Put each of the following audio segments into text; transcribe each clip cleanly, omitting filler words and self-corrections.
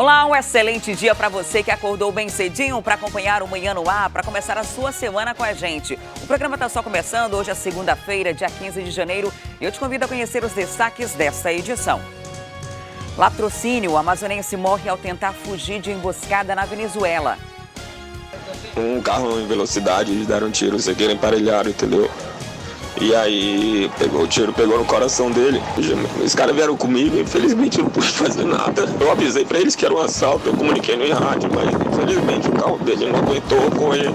Olá, um excelente dia para você que acordou bem cedinho para acompanhar o Manhã no Ar, para começar a sua semana com a gente. O programa está só começando, hoje é segunda-feira, dia 15 de janeiro, e eu te convido a conhecer os destaques desta edição. Latrocínio, o amazonense morre ao tentar fugir de emboscada na Venezuela. Um carro em velocidade, eles deram um tiro, você quer emparelhar, entendeu? E aí o tiro pegou no coração dele. Os caras vieram comigo, infelizmente eu não pude fazer nada. Eu avisei pra eles que era um assalto, eu comuniquei no rádio, mas infelizmente o carro dele não aguentou correr.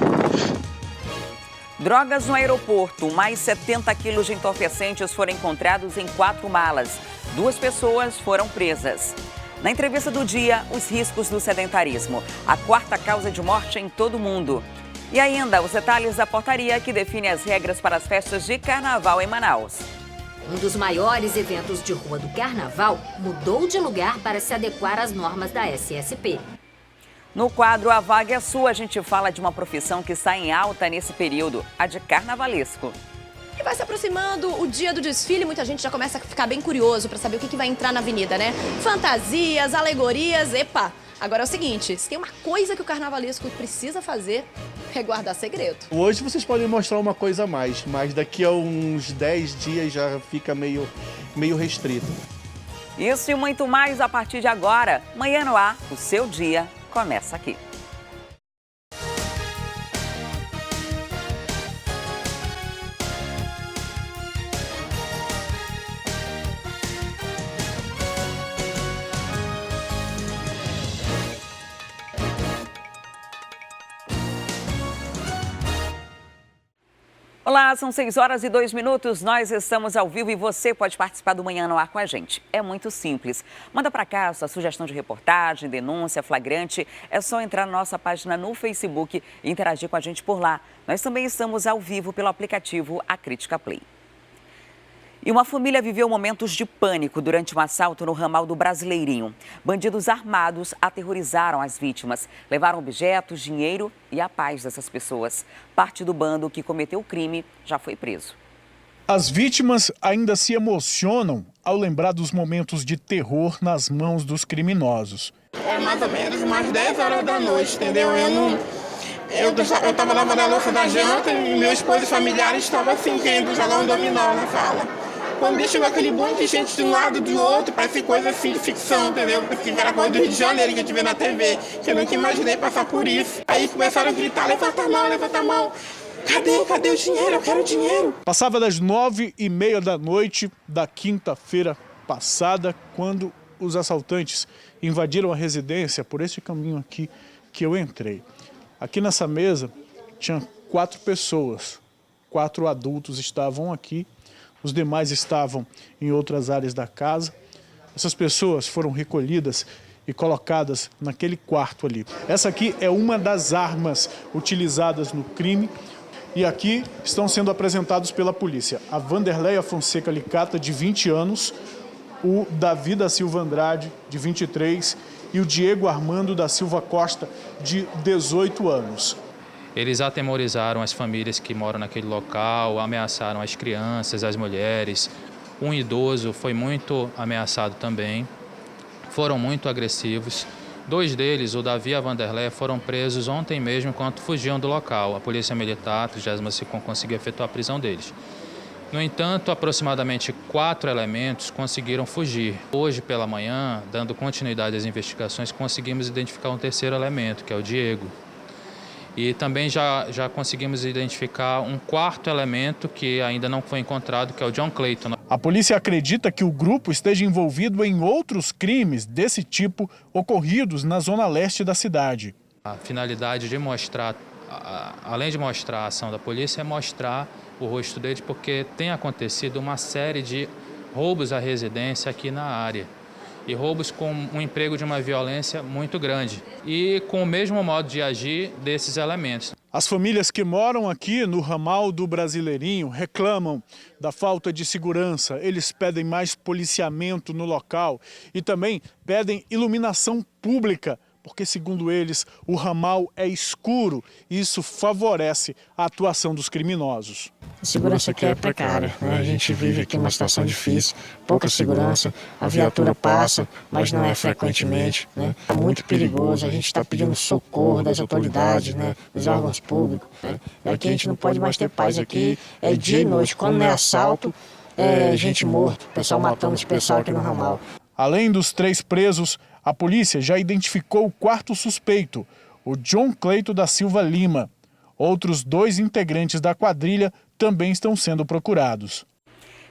Drogas no aeroporto. Mais 70 quilos de entorpecentes foram encontrados em 4 malas. 2 pessoas foram presas. Na entrevista do dia, os riscos do sedentarismo. A 4ª causa de morte em todo o mundo. E ainda os detalhes da portaria que define as regras para as festas de carnaval em Manaus. Um dos maiores eventos de rua do carnaval mudou de lugar para se adequar às normas da SSP. No quadro A Vaga é Sua, a gente fala de uma profissão que está em alta nesse período, a de carnavalesco. E vai se aproximando o dia do desfile, muita gente já começa a ficar bem curioso para saber o que vai entrar na avenida, né? Fantasias, alegorias, epa! Agora é o seguinte, se tem uma coisa que o carnavalesco precisa fazer, é guardar segredo. Hoje vocês podem mostrar uma coisa a mais, mas daqui a uns 10 dias já fica meio restrito. Isso e muito mais a partir de agora. Manhã no Ar, o seu dia começa aqui. Olá, são 6h02. Nós estamos ao vivo e você pode participar do Manhã no Ar com a gente. É muito simples. Manda para cá a sua sugestão de reportagem, denúncia, flagrante. É só entrar na nossa página no Facebook e interagir com a gente por lá. Nós também estamos ao vivo pelo aplicativo A Crítica Play. E uma família viveu momentos de pânico durante um assalto no ramal do Brasileirinho. Bandidos armados aterrorizaram as vítimas, levaram objetos, dinheiro e a paz dessas pessoas. Parte do bando que cometeu o crime já foi preso. As vítimas ainda se emocionam ao lembrar dos momentos de terror nas mãos dos criminosos. É mais ou menos umas 10 horas da noite, entendeu? Eu estava lavando a louça da janta e meu esposo e familiares estavam assim, querendo jogar um dominó na sala. Quando chegou aquele monte de gente de um lado e do outro, parece coisa assim de ficção, entendeu? Porque era coisa do Rio de Janeiro que a gente vê na TV, que eu nunca imaginei passar por isso. Aí começaram a gritar, levanta a mão, levanta a mão. Cadê o dinheiro? Eu quero dinheiro. Passava das 9h30 da noite da quinta-feira passada, quando os assaltantes invadiram a residência por este caminho aqui que eu entrei. Aqui nessa mesa tinha 4 pessoas, 4 adultos estavam aqui. Os demais estavam em outras áreas da casa. Essas pessoas foram recolhidas e colocadas naquele quarto ali. Essa aqui é uma das armas utilizadas no crime. E aqui estão sendo apresentados pela polícia a Vanderleia Fonseca Licata, de 20 anos, o Davi da Silva Andrade, de 23, e o Diego Armando da Silva Costa, de 18 anos. Eles atemorizaram as famílias que moram naquele local, ameaçaram as crianças, as mulheres. Um idoso foi muito ameaçado também, foram muito agressivos. 2 deles, o Davi e a Vanderleia, foram presos ontem mesmo enquanto fugiam do local. A Polícia Militar, a 30ª SECOM, conseguiu efetuar a prisão deles. No entanto, aproximadamente 4 elementos conseguiram fugir. Hoje pela manhã, dando continuidade às investigações, conseguimos identificar um 3º elemento, que é o Diego. E também já conseguimos identificar um 4º elemento que ainda não foi encontrado, que é o John Clayton. A polícia acredita que o grupo esteja envolvido em outros crimes desse tipo ocorridos na zona leste da cidade. A finalidade de mostrar, além de mostrar a ação da polícia, é mostrar o rosto deles, porque tem acontecido uma série de roubos à residência aqui na área. E roubos com um emprego de uma violência muito grande e com o mesmo modo de agir desses elementos. As famílias que moram aqui no ramal do Brasileirinho reclamam da falta de segurança. Eles pedem mais policiamento no local e também pedem iluminação pública porque, segundo eles, o ramal é escuro e isso favorece a atuação dos criminosos. A segurança aqui é precária, né? A gente vive aqui uma situação difícil, pouca segurança, a viatura passa, mas não é frequentemente, né? É muito perigoso, a gente está pedindo socorro das autoridades, né? Dos órgãos públicos, né? E aqui a gente não pode mais ter paz, aqui é dia e noite, quando não é assalto, é gente morta, o pessoal matando esse pessoal aqui no ramal. Além dos 3 presos, a polícia já identificou o 4º suspeito, o John Cleito da Silva Lima. Outros 2 integrantes da quadrilha também estão sendo procurados.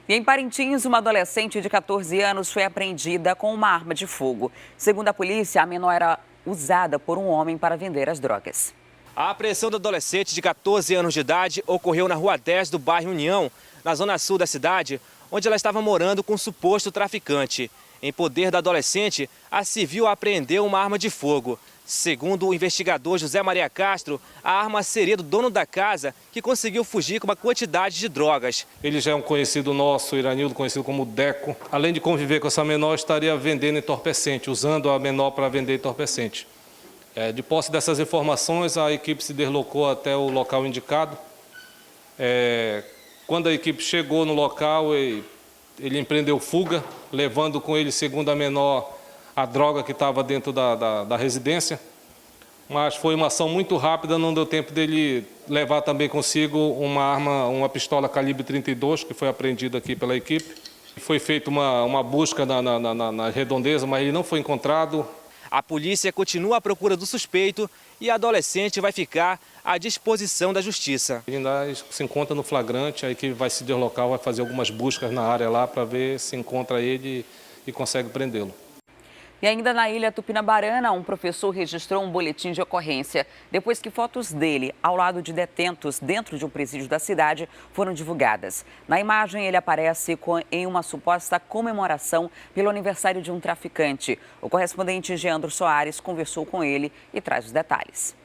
E em Parintins, uma adolescente de 14 anos foi apreendida com uma arma de fogo. Segundo a polícia, a menor era usada por um homem para vender as drogas. A apreensão da adolescente de 14 anos de idade ocorreu na Rua 10 do bairro União, na zona sul da cidade, onde ela estava morando com um suposto traficante. Em poder da adolescente, a civil apreendeu uma arma de fogo. Segundo o investigador José Maria Castro, a arma seria do dono da casa, que conseguiu fugir com uma quantidade de drogas. Ele já é um conhecido nosso, Iranildo, conhecido como Deco. Além de conviver com essa menor, estaria vendendo entorpecente, usando a menor para vender entorpecente. De posse dessas informações, a equipe se deslocou até o local indicado. Quando a equipe chegou no local, ele empreendeu fuga, levando com ele, segundo a menor, a droga que estava dentro da residência. Mas foi uma ação muito rápida, não deu tempo dele levar também consigo uma arma, uma pistola calibre 32, que foi apreendida aqui pela equipe. Foi feita uma busca na redondeza, mas ele não foi encontrado. A polícia continua à procura do suspeito e a adolescente vai ficar à disposição da justiça. Ele ainda se encontra no flagrante, a equipe vai se deslocar, vai fazer algumas buscas na área lá para ver se encontra ele e consegue prendê-lo. E ainda na ilha Tupinabarana, um professor registrou um boletim de ocorrência depois que fotos dele ao lado de detentos dentro de um presídio da cidade foram divulgadas. Na imagem, ele aparece em uma suposta comemoração pelo aniversário de um traficante. O correspondente Geandro Soares conversou com ele e traz os detalhes.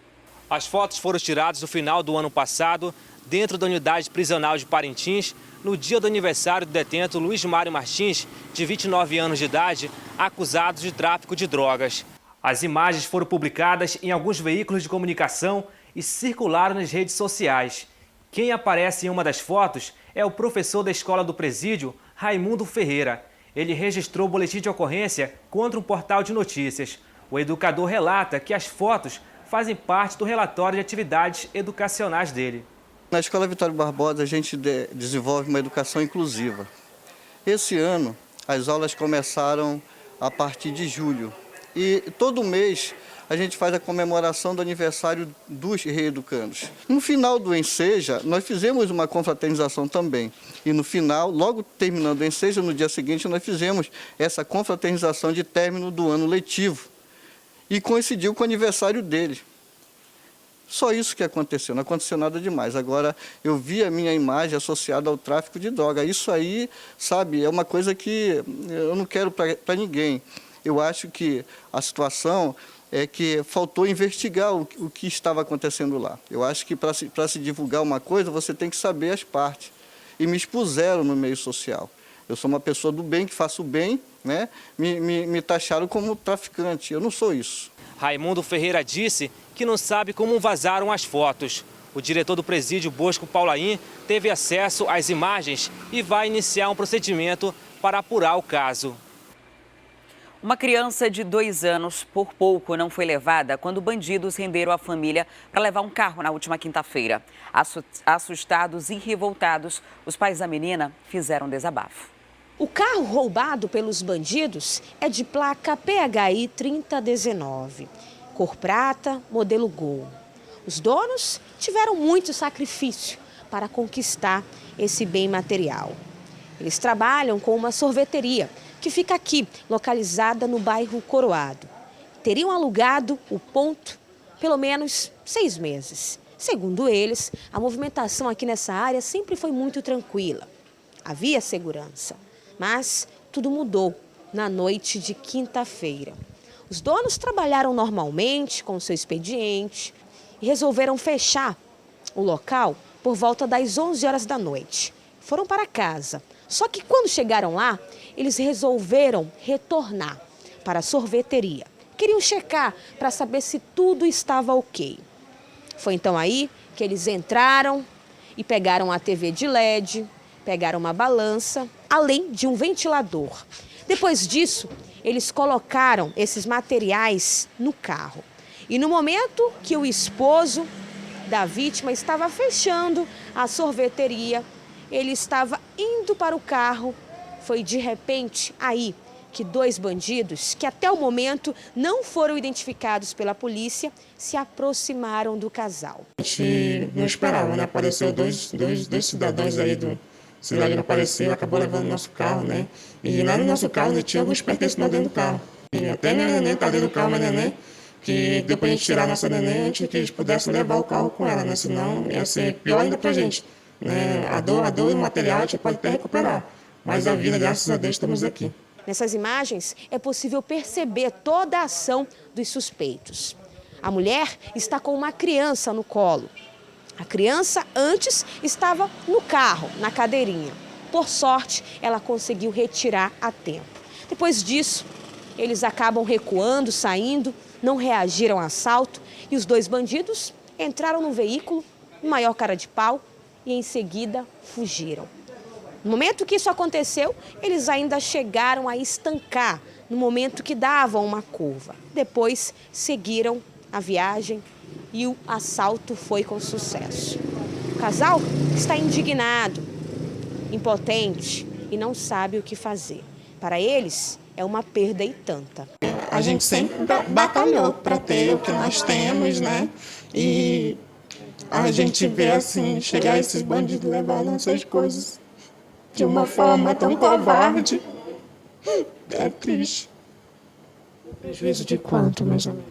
As fotos foram tiradas no final do ano passado, dentro da unidade prisional de Parintins, no dia do aniversário do detento Luiz Mário Martins, de 29 anos de idade, acusado de tráfico de drogas. As imagens foram publicadas em alguns veículos de comunicação e circularam nas redes sociais. Quem aparece em uma das fotos é o professor da escola do presídio, Raimundo Ferreira. Ele registrou o boletim de ocorrência contra um portal de notícias. O educador relata que as fotos fazem parte do relatório de atividades educacionais dele. Na Escola Vitório Barbosa, a gente desenvolve uma educação inclusiva. Esse ano, as aulas começaram a partir de julho. E todo mês, a gente faz a comemoração do aniversário dos reeducandos. No final do Enseja, nós fizemos uma confraternização também. E no final, logo terminando o Enseja, no dia seguinte, nós fizemos essa confraternização de término do ano letivo. E coincidiu com o aniversário dele. Só isso que aconteceu, não aconteceu nada demais. Agora, eu vi a minha imagem associada ao tráfico de droga. Isso aí, sabe, é uma coisa que eu não quero para ninguém. Eu acho que a situação é que faltou investigar o que estava acontecendo lá. Eu acho que para se divulgar uma coisa, você tem que saber as partes. E me expuseram no meio social. Eu sou uma pessoa do bem, que faço o bem, né? Me taxaram como traficante. Eu não sou isso. Raimundo Ferreira disse que não sabe como vazaram as fotos. O diretor do presídio, Bosco Paulaim, teve acesso às imagens e vai iniciar um procedimento para apurar o caso. Uma criança de 2 anos, por pouco, não foi levada quando bandidos renderam a família para levar um carro na última quinta-feira. Assustados e revoltados, os pais da menina fizeram desabafo. O carro roubado pelos bandidos é de placa PHI 3019, cor prata, modelo Gol. Os donos tiveram muito sacrifício para conquistar esse bem material. Eles trabalham com uma sorveteria que fica aqui, localizada no bairro Coroado. Teriam alugado o ponto pelo menos 6 meses. Segundo eles, a movimentação aqui nessa área sempre foi muito tranquila. Havia segurança. Mas tudo mudou na noite de quinta-feira. Os donos trabalharam normalmente com seu expediente e resolveram fechar o local por volta das 11 horas da noite. Foram para casa. Só que quando chegaram lá, eles resolveram retornar para a sorveteria, queriam checar para saber se tudo estava ok. Foi então aí que eles entraram e pegaram a TV de LED, pegaram uma balança, além de um ventilador. Depois disso, eles colocaram esses materiais no carro. E no momento que o esposo da vítima estava fechando a sorveteria, ele estava indo para o carro. Foi de repente aí que 2 bandidos, que até o momento não foram identificados pela polícia, se aproximaram do casal. A gente não esperava, né? Apareceu dois cidadãos aí do cidade, apareceu, acabou levando o nosso carro, né? E lá no nosso carro né, tinha alguns pertences dentro do carro. E até minha neném tá dentro do carro, minha neném, que depois a gente tirar a nossa neném, antes que eles pudessem levar o carro com ela, né? Senão ia ser pior ainda pra gente. Né? A dor e o material a gente pode até recuperar. Mas a vida, graças a Deus, estamos aqui. Nessas imagens, é possível perceber toda a ação dos suspeitos. A mulher está com uma criança no colo. A criança antes estava no carro, na cadeirinha. Por sorte, ela conseguiu retirar a tempo. Depois disso, eles acabam recuando, saindo, não reagiram ao assalto e os 2 bandidos entraram no veículo, maior cara de pau, e em seguida fugiram. No momento que isso aconteceu, eles ainda chegaram a estancar, no momento que davam uma curva. Depois, seguiram a viagem e o assalto foi com sucesso. O casal está indignado, impotente e não sabe o que fazer. Para eles, é uma perda e tanta. A gente sempre batalhou para ter o que nós temos, né? E a gente vê assim, chegar esses bandidos levar nossas coisas de uma forma tão covarde. É triste. Prejuízo de quanto, meus amigos?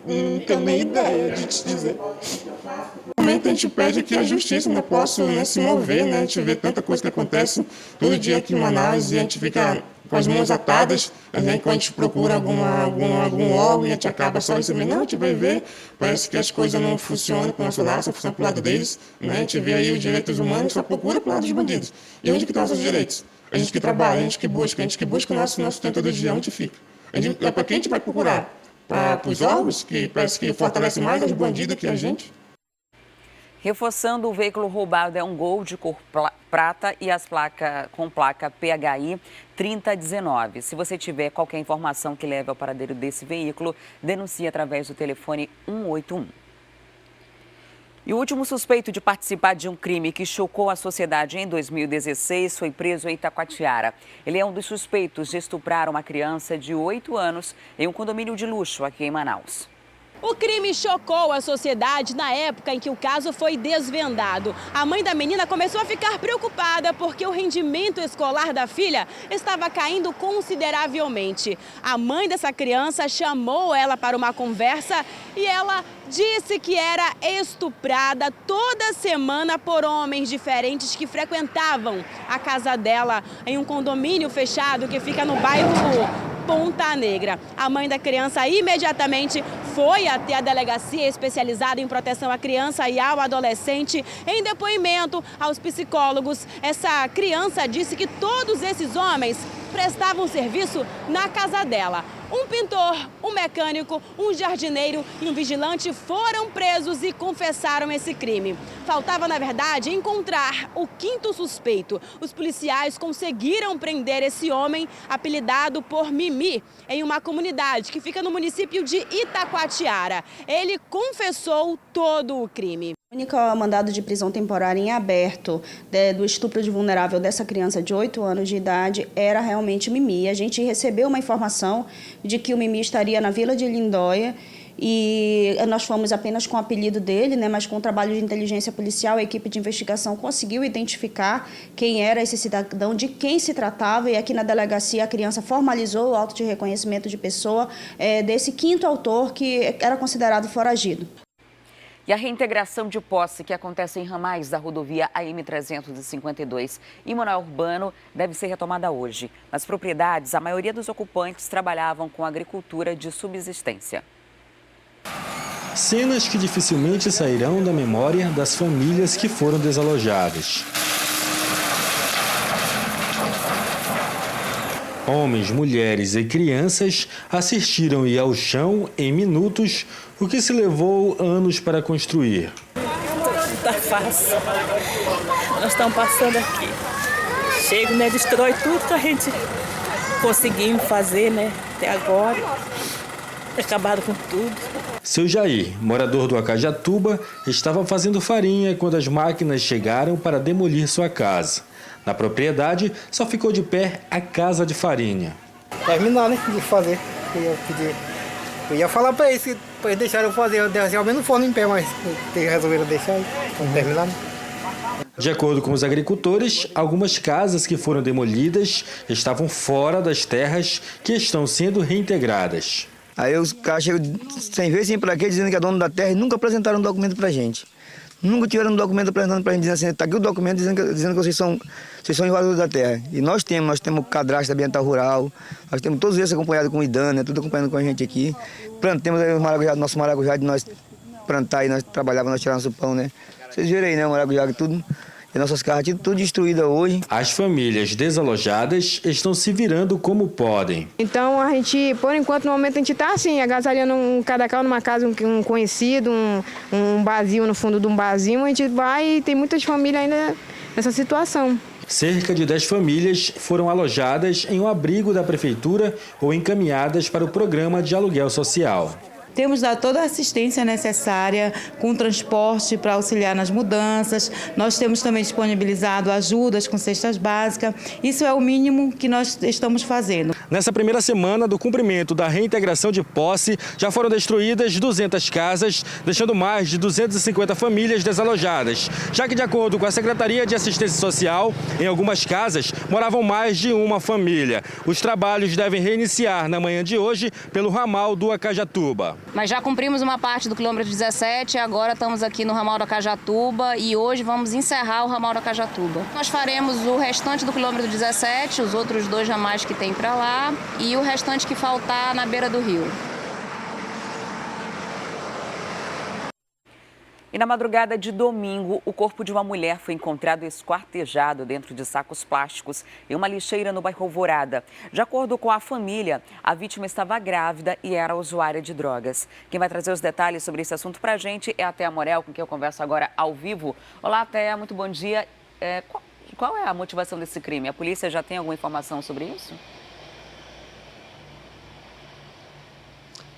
Não tenho nem ideia de te dizer. No momento a gente pede que a justiça não possa se mover, né? A gente vê tanta coisa que acontece todo dia aqui em Manaus e a gente fica com as mãos atadas. Quando a gente procura algum órgão e a gente acaba só recebendo, não, a gente vai ver, parece que as coisas não funcionam com o nosso lado, só funcionam pro lado deles, né? A gente vê aí os direitos humanos, só procura pro lado dos bandidos. E onde que estão nossos direitos? A gente que trabalha, a gente que busca o nosso tempo todo dia, onde fica? Para quem a gente vai procurar? Para os órgãos, que parece que fortalecem mais os bandidos que a gente? Reforçando, o veículo roubado é um Gol de cor prata e as placas com placa PHI 3019. Se você tiver qualquer informação que leve ao paradeiro desse veículo, denuncie através do telefone 181. E o último suspeito de participar de um crime que chocou a sociedade em 2016 foi preso em Itacoatiara. Ele é um dos suspeitos de estuprar uma criança de 8 anos em um condomínio de luxo aqui em Manaus. O crime chocou a sociedade na época em que o caso foi desvendado. A mãe da menina começou a ficar preocupada porque o rendimento escolar da filha estava caindo consideravelmente. A mãe dessa criança chamou ela para uma conversa e ela disse que era estuprada toda semana por homens diferentes que frequentavam a casa dela em um condomínio fechado que fica no bairro Ponta Negra. A mãe da criança imediatamente foi até a delegacia especializada em proteção à criança e ao adolescente. Em depoimento aos psicólogos, essa criança disse que todos esses homens prestavam serviço na casa dela. Um pintor, um mecânico, um jardineiro e um vigilante foram presos e confessaram esse crime. Faltava, na verdade, encontrar o 5º suspeito. Os policiais conseguiram prender esse homem, apelidado por Mimi, em uma comunidade que fica no município de Itacoatiara. Ele confessou todo o crime. O único mandado de prisão temporária em aberto do estupro de vulnerável dessa criança de 8 anos de idade era realmente Mimi. A gente recebeu uma informação de que o Mimi estaria na Vila de Lindóia e nós fomos apenas com o apelido dele, né, mas com o trabalho de inteligência policial, a equipe de investigação conseguiu identificar quem era esse cidadão, de quem se tratava, e aqui na delegacia a criança formalizou o auto de reconhecimento de pessoa desse 5º autor que era considerado foragido. E a reintegração de posse que acontece em ramais da rodovia AM-352 em Manoel Urbano deve ser retomada hoje. Nas propriedades, a maioria dos ocupantes trabalhavam com agricultura de subsistência. Cenas que dificilmente sairão da memória das famílias que foram desalojadas. Homens, mulheres e crianças assistiram ir ao chão em minutos, o que se levou anos para construir. Não está fácil. Nós estamos passando aqui. Chega, né, destrói tudo que a gente conseguimos fazer, né, até agora. Acabaram com tudo. Seu Jair, morador do Acajatuba, estava fazendo farinha quando as máquinas chegaram para demolir sua casa. Na propriedade, só ficou de pé a casa de farinha. Terminar, né, de fazer. Eu ia falar para eles que eles deixaram eu fazer, eu deixei ao menos o forno em pé, mas eles resolveram deixar, vamos terminar, né? De acordo com os agricultores, algumas casas que foram demolidas estavam fora das terras que estão sendo reintegradas. Aí os caras chegam sem ver, sem para quê, dizendo que é dono da terra e nunca apresentaram um documento para a gente. Nunca tiveram um documento apresentando para a gente, dizendo assim, está aqui o documento dizendo que vocês são invasores da terra. E nós temos o cadastro ambiental rural, nós temos todos esses acompanhados com o IDAN, né, tudo acompanhando com a gente aqui. Plantamos aí o maracujá, nosso maracujá de nós plantar e nós trabalhávamos, nós tirávamos o pão, né. Vocês viram aí, né, o maracujá, tudo. E nossas casas tudo destruídas hoje. As famílias desalojadas estão se virando como podem. Então a gente, por enquanto, no momento a gente está assim, agasalhando um cadacal numa casa, um conhecido, um barzinho no fundo de um barzinho, a gente vai e tem muitas famílias ainda nessa situação. Cerca de 10 famílias foram alojadas em um abrigo da prefeitura ou encaminhadas para o programa de aluguel social. Temos dado toda a assistência necessária com transporte para auxiliar nas mudanças. Nós temos também disponibilizado ajudas com cestas básicas. Isso é o mínimo que nós estamos fazendo. Nessa primeira semana do cumprimento da reintegração de posse, já foram destruídas 200 casas, deixando mais de 250 famílias desalojadas. Já que, de acordo com a Secretaria de Assistência Social, em algumas casas moravam mais de uma família. Os trabalhos devem reiniciar na manhã de hoje pelo ramal do Acajatuba. Mas já cumprimos uma parte do quilômetro 17, agora estamos aqui no ramal do Acajatuba e hoje vamos encerrar o ramal do Acajatuba. Nós faremos o restante do quilômetro 17, os outros 2 ramais que tem para lá e o restante que faltar na beira do rio. E na madrugada de domingo, o corpo de uma mulher foi encontrado esquartejado dentro de sacos plásticos em uma lixeira no bairro Alvorada. De acordo com a família, a vítima estava grávida e era usuária de drogas. Quem vai trazer os detalhes sobre esse assunto para a gente é a Thea Morel, com quem eu converso agora ao vivo. Olá, Thea, muito bom dia. Qual é a motivação desse crime? A polícia já tem alguma informação sobre isso?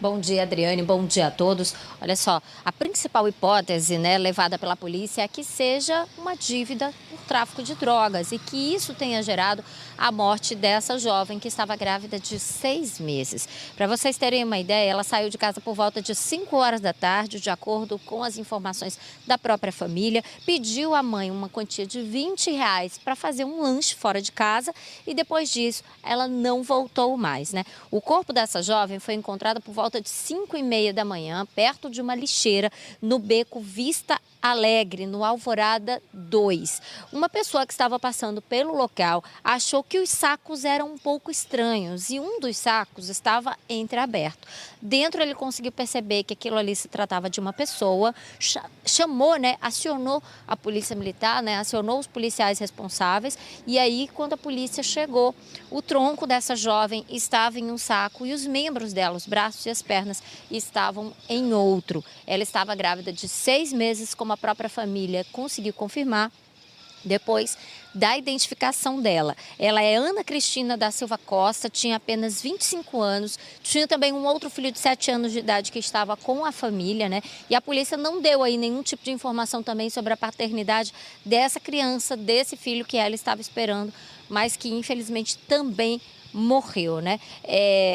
Bom dia, Adriane. Bom dia a todos. Olha só, a principal hipótese, levada pela polícia é que seja uma dívida por tráfico de drogas e que isso tenha gerado a morte dessa jovem que estava grávida de 6 meses. Para vocês terem uma ideia, ela saiu de casa por volta de 5 horas da tarde, de acordo com as informações da própria família, pediu à mãe uma quantia de R$20 para fazer um lanche fora de casa e depois disso ela não voltou mais, O corpo dessa jovem foi encontrado por volta de 5h30 da manhã, perto de uma lixeira, no beco Vista Alegre, no Alvorada 2. Uma pessoa que estava passando pelo local achou que os sacos eram um pouco estranhos e um dos sacos estava entreaberto. Dentro ele conseguiu perceber que aquilo ali se tratava de uma pessoa, chamou, acionou a polícia militar, acionou os policiais responsáveis e aí quando a polícia chegou, o tronco dessa jovem estava em um saco e os membros dela, os braços e as pernas, estavam em outro. Ela estava grávida de 6 meses, como a própria família conseguiu confirmar depois da identificação dela. Ela é Ana Cristina da Silva Costa, tinha apenas 25 anos, tinha também um outro filho de 7 anos de idade que estava com a família, E a polícia não deu aí nenhum tipo de informação também sobre a paternidade dessa criança, desse filho que ela estava esperando, mas que infelizmente também morreu,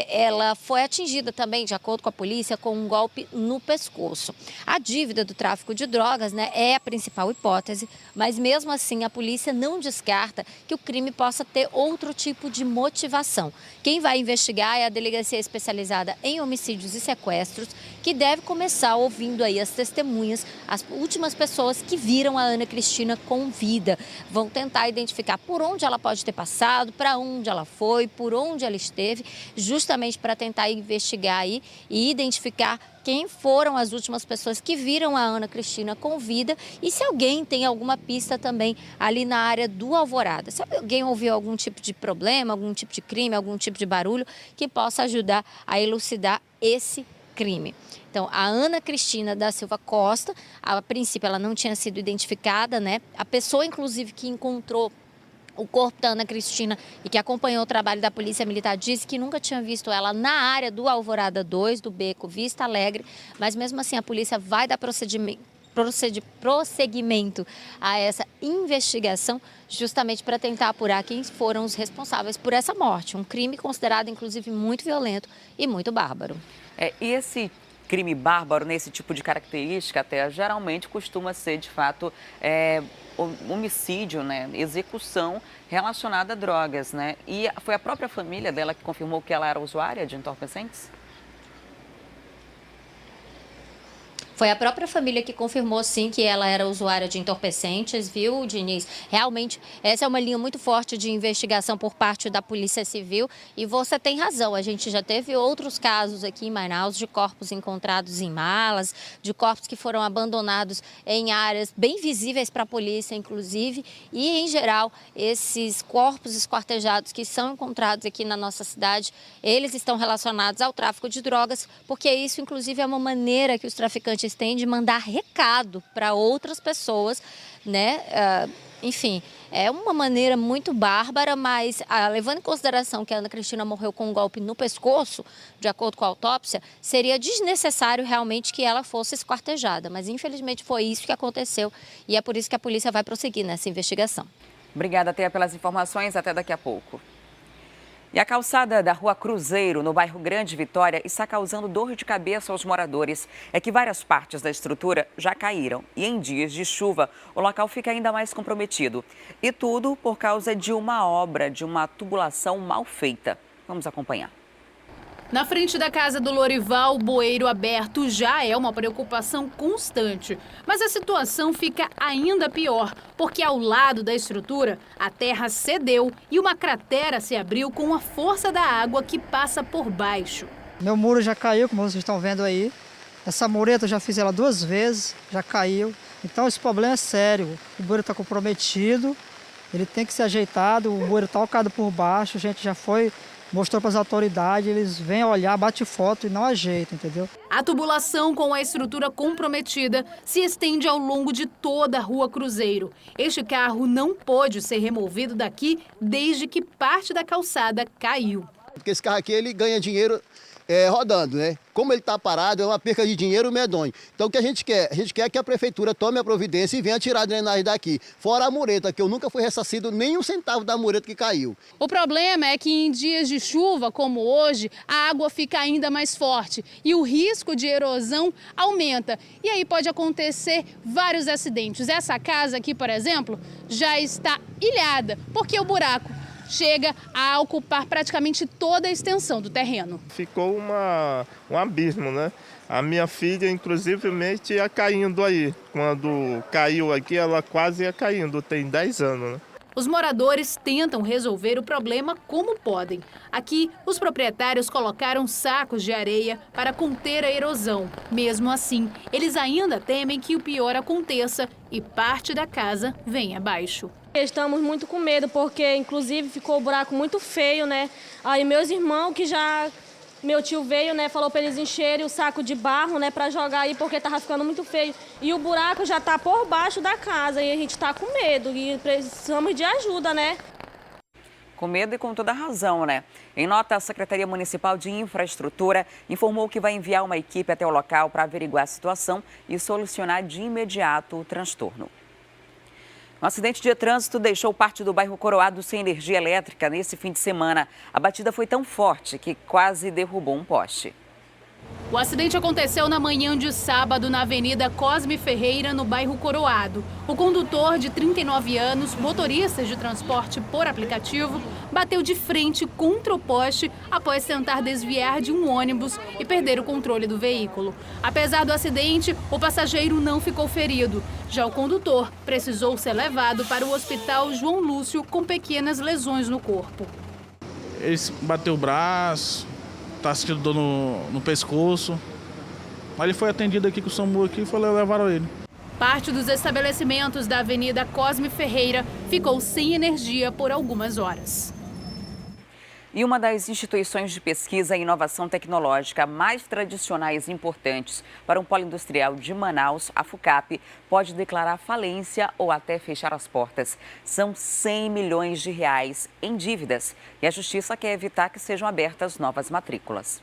Ela foi atingida também, de acordo com a polícia, com um golpe no pescoço. A dívida do tráfico de drogas, é a principal hipótese, mas mesmo assim a polícia não descarta que o crime possa ter outro tipo de motivação. Quem vai investigar é a Delegacia Especializada em Homicídios e Sequestros, que deve começar ouvindo aí as testemunhas, as últimas pessoas que viram a Ana Cristina com vida. Vão tentar identificar por onde ela pode ter passado, para onde ela foi, por por onde ela esteve, justamente para tentar investigar aí e identificar quem foram as últimas pessoas que viram a Ana Cristina com vida e se alguém tem alguma pista também ali na área do Alvorada. Se alguém ouviu algum tipo de problema, algum tipo de crime, algum tipo de barulho que possa ajudar a elucidar esse crime. Então, a Ana Cristina da Silva Costa, a princípio ela não tinha sido identificada, né? A pessoa, inclusive, que encontrou o corpo da Ana Cristina e que acompanhou o trabalho da Polícia Militar disse que nunca tinha visto ela na área do Alvorada 2, do Beco Vista Alegre, mas mesmo assim a polícia vai dar prosseguimento a essa investigação justamente para tentar apurar quem foram os responsáveis por essa morte. Um crime considerado, inclusive, muito violento e muito bárbaro. E esse crime bárbaro, nesse tipo de característica, até geralmente costuma ser, de fato, homicídio, né? Execução relacionada a drogas, né? E foi a própria família dela que confirmou que ela era usuária de entorpecentes? Foi a própria família que confirmou, sim, que ela era usuária de entorpecentes, viu, Diniz? Realmente, essa é uma linha muito forte de investigação por parte da Polícia Civil e você tem razão, a gente já teve outros casos aqui em Manaus de corpos encontrados em malas, de corpos que foram abandonados em áreas bem visíveis para a polícia, inclusive, e, em geral, esses corpos esquartejados que são encontrados aqui na nossa cidade, eles estão relacionados ao tráfico de drogas, porque isso, inclusive, é uma maneira que os traficantes têm de mandar recado para outras pessoas, né? Enfim, é uma maneira muito bárbara, mas levando em consideração que a Ana Cristina morreu com um golpe no pescoço, de acordo com a autópsia, seria desnecessário realmente que ela fosse esquartejada. Mas infelizmente foi isso que aconteceu e é por isso que a polícia vai prosseguir nessa investigação. Obrigada, Thea, pelas informações. Até daqui a pouco. E a calçada da Rua Cruzeiro, no bairro Grande Vitória, está causando dor de cabeça aos moradores. É que várias partes da estrutura já caíram e em dias de chuva o local fica ainda mais comprometido. E tudo por causa de uma obra, de uma tubulação mal feita. Vamos acompanhar. Na frente da casa do Lorival, o bueiro aberto já é uma preocupação constante. Mas a situação fica ainda pior, porque ao lado da estrutura, a terra cedeu e uma cratera se abriu com a força da água que passa por baixo. Meu muro já caiu, como vocês estão vendo aí. Essa mureta eu já fiz ela 2 vezes, já caiu. Então esse problema é sério. O bueiro está comprometido, ele tem que ser ajeitado, o bueiro está alcado por baixo, a gente já foi... mostrou para as autoridades, eles vêm olhar, bate foto e não ajeitam, entendeu? A tubulação com a estrutura comprometida se estende ao longo de toda a Rua Cruzeiro. Este carro não pôde ser removido daqui desde que parte da calçada caiu. Porque esse carro aqui ele ganha dinheiro rodando, né? Como ele está parado, é uma perca de dinheiro medonho. Então o que a gente quer? A gente quer que a prefeitura tome a providência e venha tirar a drenagem daqui. Fora a mureta, que eu nunca fui ressarcido nem um centavo da mureta que caiu. O problema é que em dias de chuva, como hoje, a água fica ainda mais forte e o risco de erosão aumenta. E aí pode acontecer vários acidentes. Essa casa aqui, por exemplo, já está ilhada, porque o buraco chega a ocupar praticamente toda a extensão do terreno. Ficou um abismo, né? A minha filha, inclusive, ia caindo aí. Quando caiu aqui, ela quase ia caindo, tem 10 anos, né? Os moradores tentam resolver o problema como podem. Aqui, os proprietários colocaram sacos de areia para conter a erosão. Mesmo assim, eles ainda temem que o pior aconteça e parte da casa venha abaixo. Estamos muito com medo, porque inclusive ficou o buraco muito feio, né? Aí meus irmãos meu tio veio, né, falou para eles encherem o saco de barro, né, para jogar aí, porque tava ficando muito feio. E o buraco já tá por baixo da casa e a gente tá com medo e precisamos de ajuda, né? Com medo e com toda razão, né? Em nota, a Secretaria Municipal de Infraestrutura informou que vai enviar uma equipe até o local para averiguar a situação e solucionar de imediato o transtorno. Um acidente de trânsito deixou parte do bairro Coroado sem energia elétrica nesse fim de semana. A batida foi tão forte que quase derrubou um poste. O acidente aconteceu na manhã de sábado na Avenida Cosme Ferreira, no bairro Coroado. O condutor, de 39 anos, motorista de transporte por aplicativo, bateu de frente contra o poste após tentar desviar de um ônibus e perder o controle do veículo. Apesar do acidente, o passageiro não ficou ferido. Já o condutor precisou ser levado para o Hospital João Lúcio com pequenas lesões no corpo. ele bateu o braço, tá sentindo dor no pescoço. Mas ele foi atendido aqui com o SAMU aqui e levaram ele. Parte dos estabelecimentos da Avenida Cosme Ferreira ficou sem energia por algumas horas. E uma das instituições de pesquisa e inovação tecnológica mais tradicionais e importantes para um polo industrial de Manaus, a FUCAP, pode declarar falência ou até fechar as portas. São 100 milhões de reais em dívidas e a Justiça quer evitar que sejam abertas novas matrículas.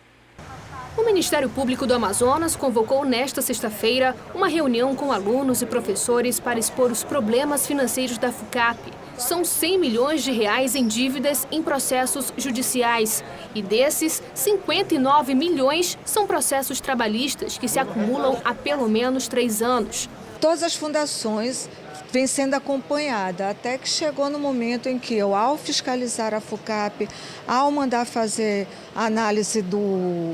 O Ministério Público do Amazonas convocou nesta sexta-feira uma reunião com alunos e professores para expor os problemas financeiros da FUCAP. São 100 milhões de reais em dívidas em processos judiciais. E desses, 59 milhões são processos trabalhistas que se acumulam há pelo menos 3 anos. Todas as fundações vêm sendo acompanhada, até que chegou no momento em que eu, ao fiscalizar a FUCAP, ao mandar fazer a análise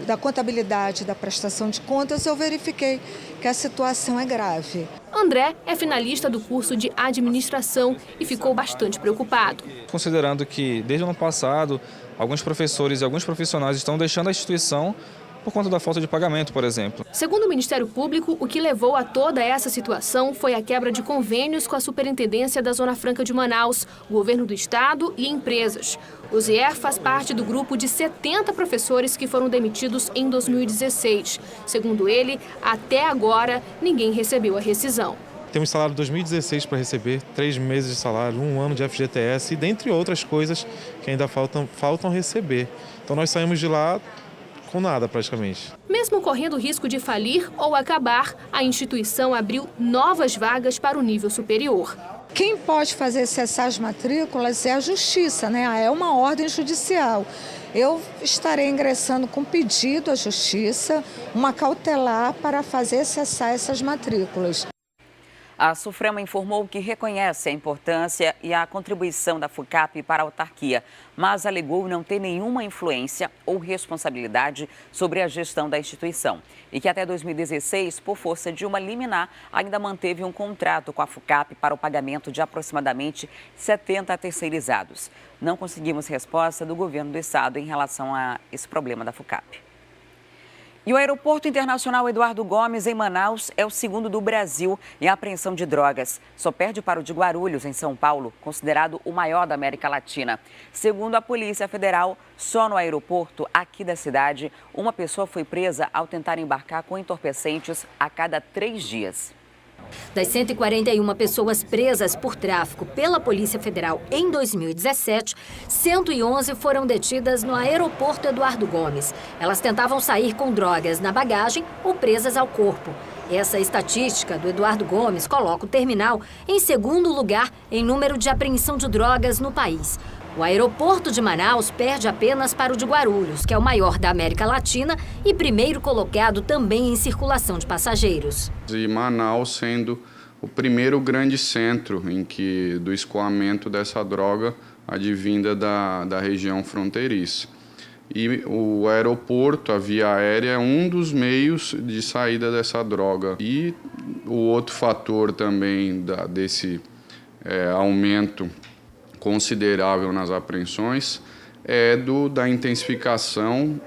da contabilidade da prestação de contas, eu verifiquei que a situação é grave. André é finalista do curso de administração e ficou bastante preocupado. Considerando que, desde o ano passado, alguns professores e alguns profissionais estão deixando a instituição por conta da falta de pagamento, por exemplo. Segundo o Ministério Público, o que levou a toda essa situação foi a quebra de convênios com a Superintendência da Zona Franca de Manaus, Governo do Estado e empresas. O ZIER faz parte do grupo de 70 professores que foram demitidos em 2016. Segundo ele, até agora, ninguém recebeu a rescisão. Temos salário de 2016 para receber, 3 meses de salário, 1 ano de FGTS e dentre outras coisas que ainda faltam receber. Então nós saímos de lá com nada praticamente. Mesmo correndo o risco de falir ou acabar, a instituição abriu novas vagas para o nível superior. Quem pode fazer cessar as matrículas é a Justiça, né? É uma ordem judicial. Eu estarei ingressando com pedido à Justiça, uma cautelar para fazer cessar essas matrículas. A SUFRAMA informou que reconhece a importância e a contribuição da FUCAP para a autarquia, mas alegou não ter nenhuma influência ou responsabilidade sobre a gestão da instituição e que até 2016, por força de uma liminar, ainda manteve um contrato com a FUCAP para o pagamento de aproximadamente 70 terceirizados. Não conseguimos resposta do governo do estado em relação a esse problema da FUCAP. E o Aeroporto Internacional Eduardo Gomes, em Manaus, é o segundo do Brasil em apreensão de drogas. Só perde para o de Guarulhos, em São Paulo, considerado o maior da América Latina. Segundo a Polícia Federal, só no aeroporto aqui da cidade, uma pessoa foi presa ao tentar embarcar com entorpecentes a cada 3 dias. Das 141 pessoas presas por tráfico pela Polícia Federal em 2017, 111 foram detidas no aeroporto Eduardo Gomes. Elas tentavam sair com drogas na bagagem ou presas ao corpo. Essa estatística do Eduardo Gomes coloca o terminal em segundo lugar em número de apreensão de drogas no país. O aeroporto de Manaus perde apenas para o de Guarulhos, que é o maior da América Latina e primeiro colocado também em circulação de passageiros. E Manaus sendo o primeiro grande centro do escoamento dessa droga advinda da região fronteiriça. E o aeroporto, a via aérea, é um dos meios de saída dessa droga. E o outro fator também desse aumento considerável nas apreensões é da intensificação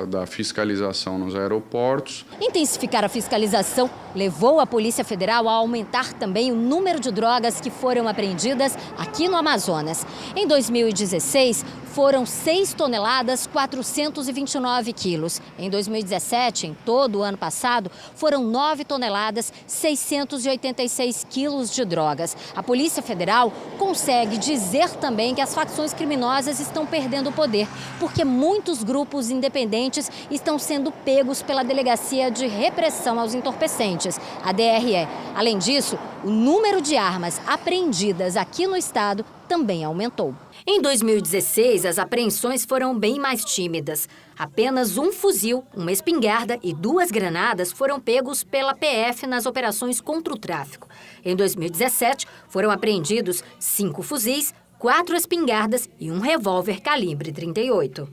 da fiscalização nos aeroportos. Intensificar a fiscalização levou a Polícia Federal a aumentar também o número de drogas que foram apreendidas aqui no Amazonas. Em 2016, foram 6 toneladas 429 quilos. Em 2017, em todo o ano passado, foram 9 toneladas 686 quilos de drogas. A Polícia Federal consegue dizer também que as facções criminosas estão perdendo o poder, porque muitos grupos independentes estão sendo pegos pela Delegacia de Repressão aos Entorpecentes, a DRE. Além disso, o número de armas apreendidas aqui no estado também aumentou. Em 2016, as apreensões foram bem mais tímidas. Apenas um fuzil, uma espingarda e 2 granadas foram pegos pela PF nas operações contra o tráfico. Em 2017, foram apreendidos 5 fuzis, 4 espingardas e um revólver calibre 38.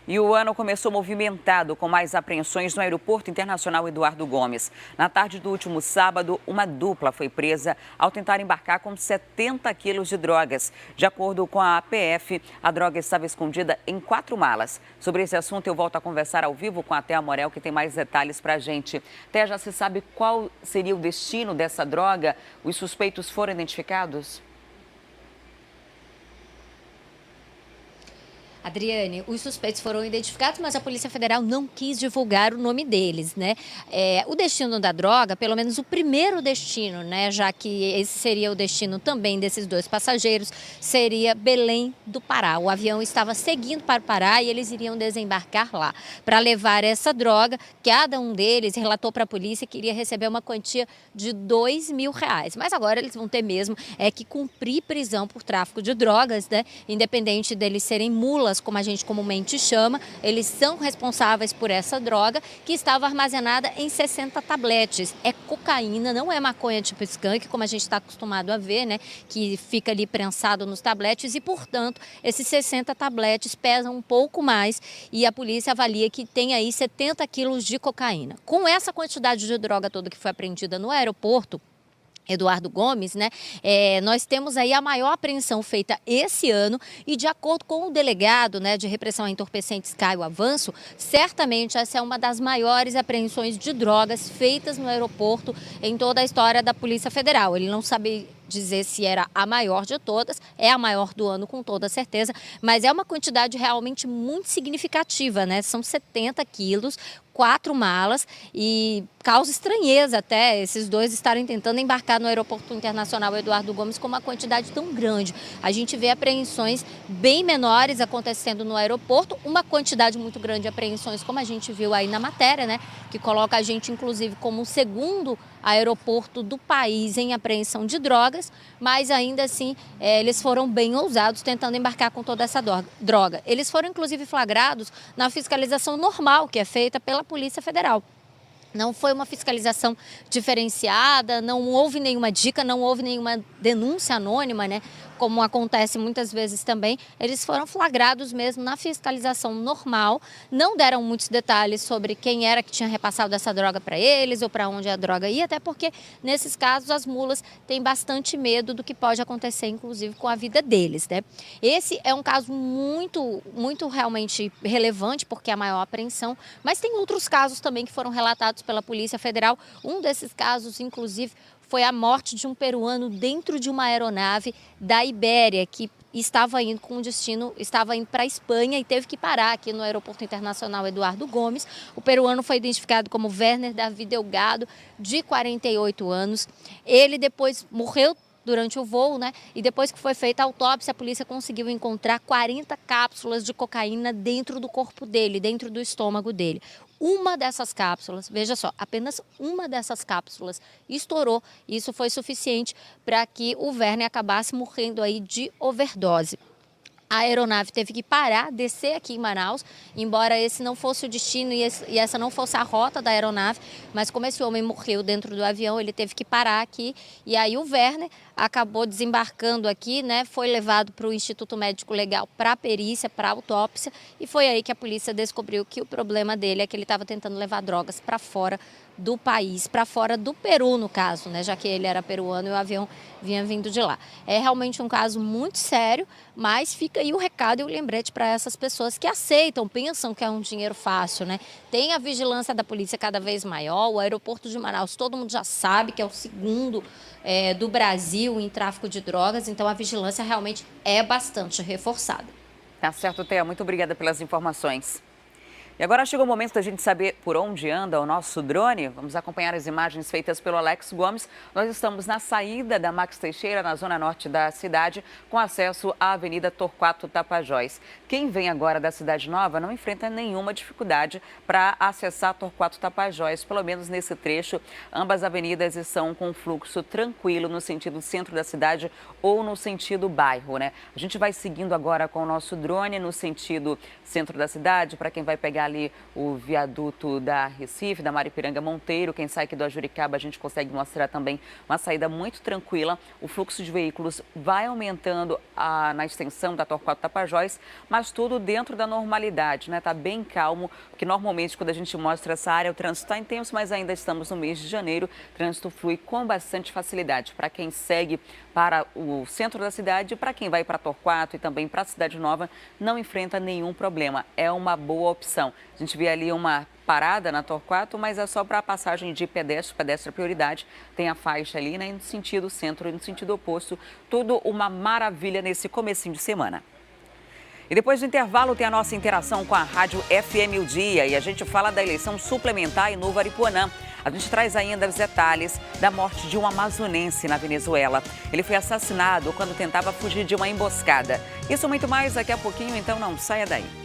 E o ano começou movimentado, com mais apreensões no Aeroporto Internacional Eduardo Gomes. Na tarde do último sábado, uma dupla foi presa ao tentar embarcar com 70 quilos de drogas. De acordo com a APF, a droga estava escondida em 4 malas. Sobre esse assunto, eu volto a conversar ao vivo com a Thea Morel, que tem mais detalhes para a gente. Thea, já se sabe qual seria o destino dessa droga? Os suspeitos foram identificados? Adriane, os suspeitos foram identificados, mas a Polícia Federal não quis divulgar o nome deles, né? O destino da droga, pelo menos o primeiro destino, né? Já que esse seria o destino também desses 2 passageiros, seria Belém do Pará. O avião estava seguindo para o Pará e eles iriam desembarcar lá para levar essa droga. Cada um deles relatou para a polícia que iria receber uma quantia de R$2.000. Mas agora eles vão ter mesmo que cumprir prisão por tráfico de drogas, né? Independente deles serem mulas, como a gente comumente chama, eles são responsáveis por essa droga que estava armazenada em 60 tabletes. É cocaína, não é maconha tipo skunk, como a gente está acostumado a ver, né? Que fica ali prensado nos tabletes e, portanto, esses 60 tabletes pesam um pouco mais e a polícia avalia que tem aí 70 quilos de cocaína. Com essa quantidade de droga toda que foi apreendida no aeroporto Eduardo Gomes, né? Nós temos aí a maior apreensão feita esse ano e, de acordo com o delegado, né, de repressão a entorpecentes Caio Avanço, certamente essa é uma das maiores apreensões de drogas feitas no aeroporto em toda a história da Polícia Federal. Ele não sabe dizer se era a maior de todas, é a maior do ano com toda certeza, mas é uma quantidade realmente muito significativa, né? São 70 quilos, 4 malas e causa estranheza até esses 2 estarem tentando embarcar no Aeroporto Internacional Eduardo Gomes com uma quantidade tão grande. A gente vê apreensões bem menores acontecendo no aeroporto, uma quantidade muito grande de apreensões, como a gente viu aí na matéria, né? Que coloca a gente, inclusive, como o segundo aeroporto do país em apreensão de drogas, mas ainda assim eles foram bem ousados tentando embarcar com toda essa droga. Eles foram, inclusive, flagrados na fiscalização normal que é feita pela Polícia Federal. Não foi uma fiscalização diferenciada, não houve nenhuma dica, não houve nenhuma denúncia anônima, né? Como acontece muitas vezes também, eles foram flagrados mesmo na fiscalização normal, não deram muitos detalhes sobre quem era que tinha repassado essa droga para eles ou para onde a droga ia, até porque nesses casos as mulas têm bastante medo do que pode acontecer, inclusive com a vida deles, né? Esse é um caso muito realmente relevante, porque é a maior apreensão, mas tem outros casos também que foram relatados pela Polícia Federal. Um desses casos, inclusive, foi a morte de um peruano dentro de uma aeronave da Ibéria, que estava indo com destino, estava indo para a Espanha e teve que parar aqui no Aeroporto Internacional Eduardo Gomes. O peruano foi identificado como Werner Davi Delgado, de 48 anos. Ele depois morreu durante o voo, né? E depois que foi feita a autópsia, a polícia conseguiu encontrar 40 cápsulas de cocaína dentro do corpo dele, dentro do estômago dele. Uma dessas cápsulas, veja só, apenas uma dessas cápsulas estourou. Isso foi suficiente para que o Werner acabasse morrendo aí de overdose. A aeronave teve que parar, descer aqui em Manaus, embora esse não fosse o destino e essa não fosse a rota da aeronave, mas como esse homem morreu dentro do avião, ele teve que parar aqui e aí o Werner acabou desembarcando aqui, né? Foi levado para o Instituto Médico Legal para perícia, para autópsia e foi aí que a polícia descobriu que o problema dele é que ele estava tentando levar drogas para fora do país, para fora do Peru, no caso, né? Já que ele era peruano e o avião vinha vindo de lá. É realmente um caso muito sério, mas fica aí o recado e o lembrete para essas pessoas que aceitam, pensam que é um dinheiro fácil, né? Tem a vigilância da polícia cada vez maior, o aeroporto de Manaus todo mundo já sabe que é o segundo do Brasil em tráfico de drogas, então a vigilância realmente é bastante reforçada. Tá certo, Thea. Muito obrigada pelas informações. E agora chegou o momento da gente saber por onde anda o nosso drone. Vamos acompanhar as imagens feitas pelo Alex Gomes. Nós estamos na saída da Max Teixeira, na zona norte da cidade, com acesso à Avenida Torquato Tapajós. Quem vem agora da Cidade Nova não enfrenta nenhuma dificuldade para acessar Torquato Tapajós, pelo menos nesse trecho. Ambas avenidas estão com fluxo tranquilo no sentido centro da cidade ou no sentido bairro, né? A gente vai seguindo agora com o nosso drone no sentido centro da cidade, para quem vai pegar ali o viaduto da Recife, da Maripiranga Monteiro. Quem sai aqui do Ajuricaba, a gente consegue mostrar também uma saída muito tranquila. O fluxo de veículos vai aumentando na extensão da Torquato Tapajós, mas tudo dentro da normalidade, né? Tá bem calmo, porque normalmente quando a gente mostra essa área, o trânsito está intenso, mas ainda estamos no mês de janeiro. O trânsito flui com bastante facilidade para quem segue para o centro da cidade e para quem vai para Torquato e também para a Cidade Nova, não enfrenta nenhum problema. É uma boa opção. A gente vê ali uma parada na Torquato, mas é só para a passagem de pedestre é prioridade. Tem a faixa ali, né, no sentido centro e no sentido oposto. Tudo uma maravilha nesse comecinho de semana. E depois do intervalo tem a nossa interação com a Rádio FM O Dia e a gente fala da eleição suplementar em Novo Aripuanã. A gente traz ainda os detalhes da morte de um amazonense na Venezuela. Ele foi assassinado quando tentava fugir de uma emboscada. Isso muito mais daqui a pouquinho, então não saia daí.